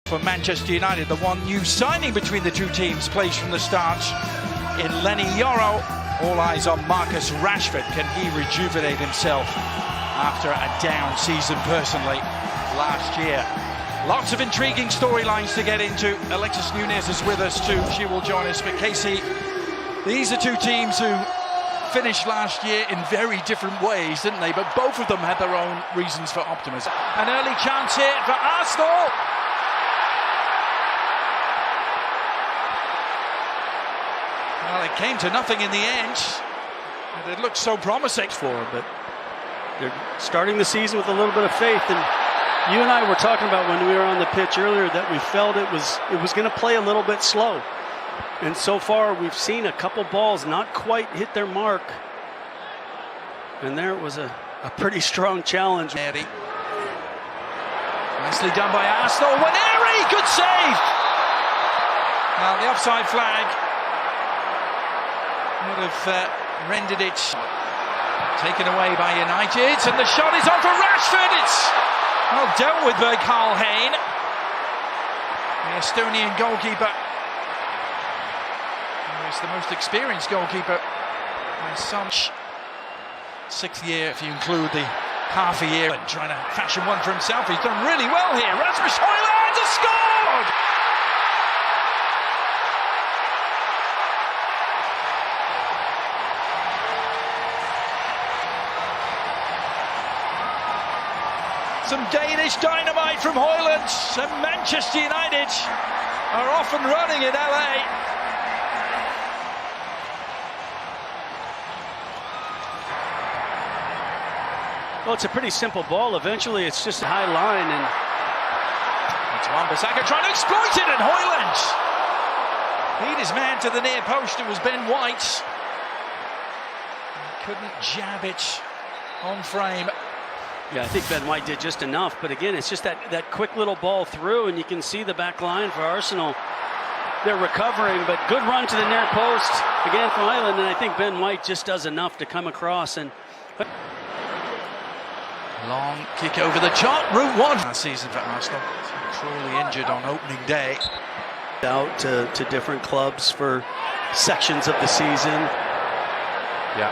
For Manchester United, the one new signing between the two teams plays from the start in Lenny Yoro. All eyes on Marcus Rashford. Can he rejuvenate himself after a down season personally last year? Lots of intriguing storylines to get into. Alexis Nunez is with us too. She will join us. But Casey, these are two teams who finished last year in very different ways, didn't they? But both of them had their own reasons for optimism. An early chance here for Arsenal. Well, it came to nothing in the end. It looked so promising for them, but they're starting the season with a little bit of faith. And you and I were talking about when we were on the pitch earlier that we felt it was going to play a little bit slow. And so far, we've seen a couple balls not quite hit their mark. And there it was a pretty strong challenge. Nicely done by Arsenal. Waneri, good save! Now the offside flag would have rendered it taken away by United, and the shot is on for Rashford. It's well dealt with by Karl Hein, the Estonian goalkeeper. He's the most experienced goalkeeper by some. Sixth year if you include the half a year, and trying to fashion one for himself. He's done really well here. Rasmus Højlund has scored! Some Danish dynamite from Højlund, and Manchester United are off and running in LA. Well, it's a pretty simple ball. Eventually, it's just a high line, and it's Wan-Bissaka trying to exploit it, and Højlund beat his man to the near post. It was Ben White. He couldn't jab it on frame. Yeah, I think Ben White did just enough, but again, it's just that quick little ball through, and you can see the back line for Arsenal. They're recovering, but good run to the near post again from Højlund, and I think Ben White just does enough to come across. And long kick over the top, route one. Last season for Arsenal, cruelly injured on opening day. Out to different clubs for sections of the season. Yeah.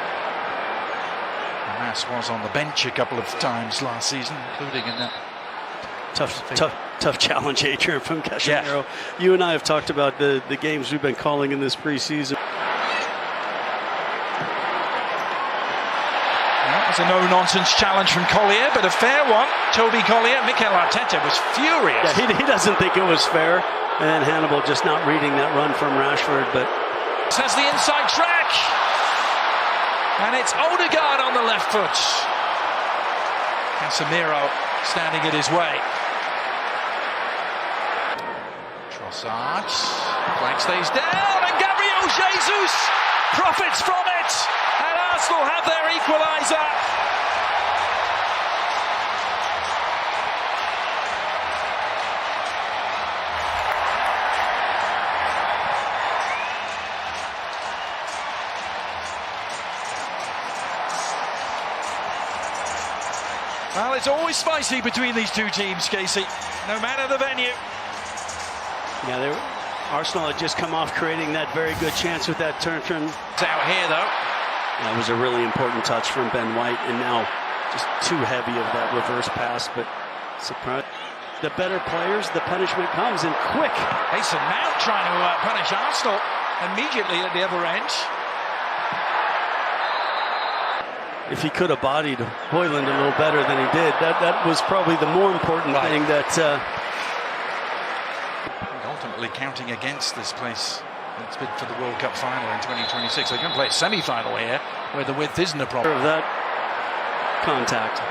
Hamas was on the bench a couple of times last season, including in that tough challenge, Adrian, from Casemiro. Yeah. You and I have talked about the games we've been calling in this preseason. That was a no-nonsense challenge from Collier, but a fair one. Toby Collier. Mikel Arteta was furious. Yeah, he doesn't think it was fair. And then Hannibal just not reading that run from Rashford, but has the inside track. And it's Odegaard on the left foot. Casemiro standing in his way. Trossard. Flag stays down, and Gabriel Jesus profits from it. And Arsenal have their equaliser. Well, it's always spicy between these two teams, Casey, no matter the venue. Yeah, Arsenal had just come off creating that very good chance with that turn. It's out here, though. That was a really important touch from Ben White, and now just too heavy of that reverse pass, but surprise. The better players, the punishment comes, and quick. Mason Mount trying to punish Arsenal immediately at the other end. If he could have bodied Højlund a little better than he did, that was probably the more important thing. That ultimately counting against this place. It's been for the World Cup final in 2026. They're going to play a semi-final here, where the width isn't a problem. Of that contact.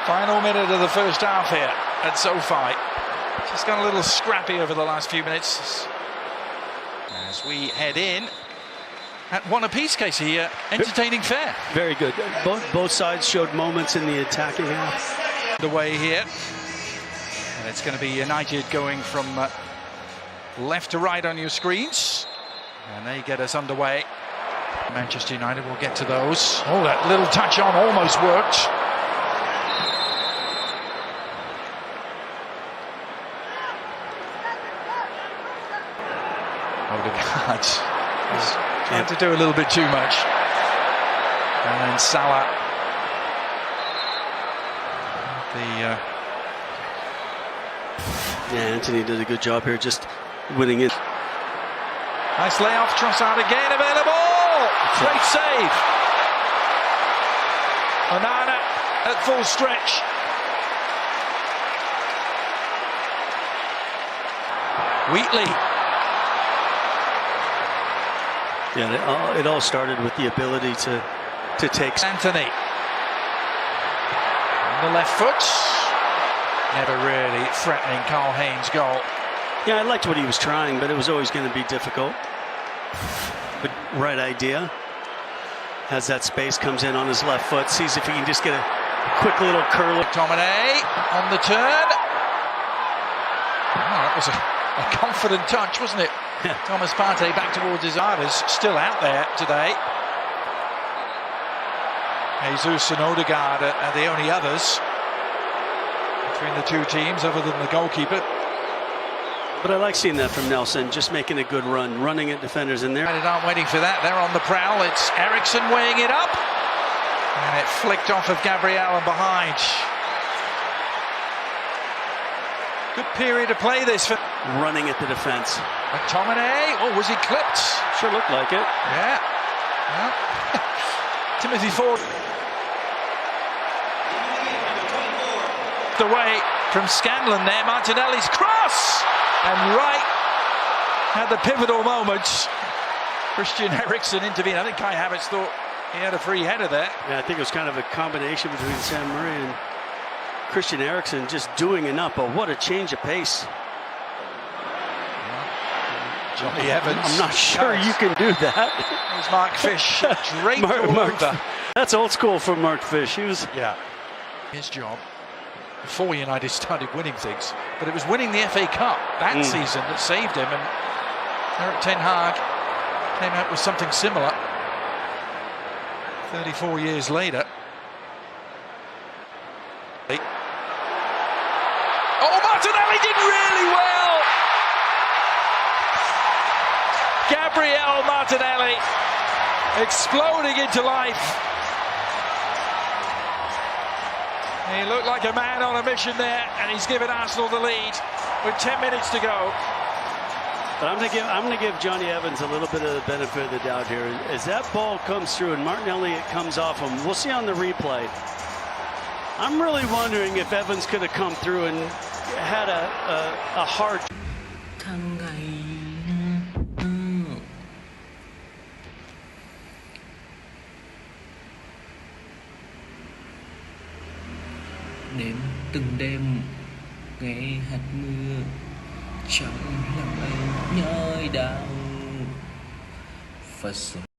Final minute of the first half here at SoFi. Just got a little scrappy over the last few minutes. As we head in. At one apiece, Casey, entertaining fair. Very good. Both sides showed moments in the attacking half. The way here. And it's going to be United going from left to right on your screens. And they get us underway. Manchester United will get to those. Oh, that little touch on almost worked. Trying to do a little bit too much. And then Salah. Yeah, Anthony did a good job here, just winning it. Nice layoff, Trossard again available. Great save. Onana at full stretch. Wheatley. Yeah, it all started with the ability to take Anthony. On the left foot. Never really threatening Carl Haynes' goal. Yeah, I liked what he was trying, but it was always going to be difficult. But right idea. Has that space, comes in on his left foot, sees if he can just get a quick little curl. McTominay on the turn. Oh, that was a confident touch, wasn't it? Yeah. Thomas Partey back towards his Ivers, still out there today. Jesus and Odegaard are the only others between the two teams, other than the goalkeeper. But I like seeing that from Nelson, just making a good run, running at defenders in there. United aren't waiting for that. They're on the prowl. It's Eriksen weighing it up. And it flicked off of Gabriel and behind. Good period of play this for Running at the defense. McTominay. Oh, was he clipped? Sure looked like it. Yeah. Well, Timothy Ford. Away from Scanlon there. Martinelli's cross. And right at the pivotal moments, Christian Eriksen intervened. I think Kai Havertz thought he had a free header there. Yeah, I think it was kind of a combination between Sam Murray and Christian Eriksen, just doing enough. But what a change of pace. Johnny Evans. I'm not sure you can do that. There's Mark Fish draped all over. That's old school for Mark Fish. He was. Yeah. His job before United started winning things, but it was winning the FA Cup that season that saved him, and Erik ten Hag came out with something similar 34 years later. Oh, Martinelli did really well. Gabriel Martinelli exploding into life. He looked like a man on a mission there, and he's given Arsenal the lead with 10 minutes to go. But I'm going to give Johnny Evans a little bit of the benefit of the doubt here. As that ball comes through and Martinelli comes off him, we'll see on the replay. I'm really wondering if Evans could have come through and had a hard. Đêm từng đêm ngày hạt mưa trong lòng anh nhói đau và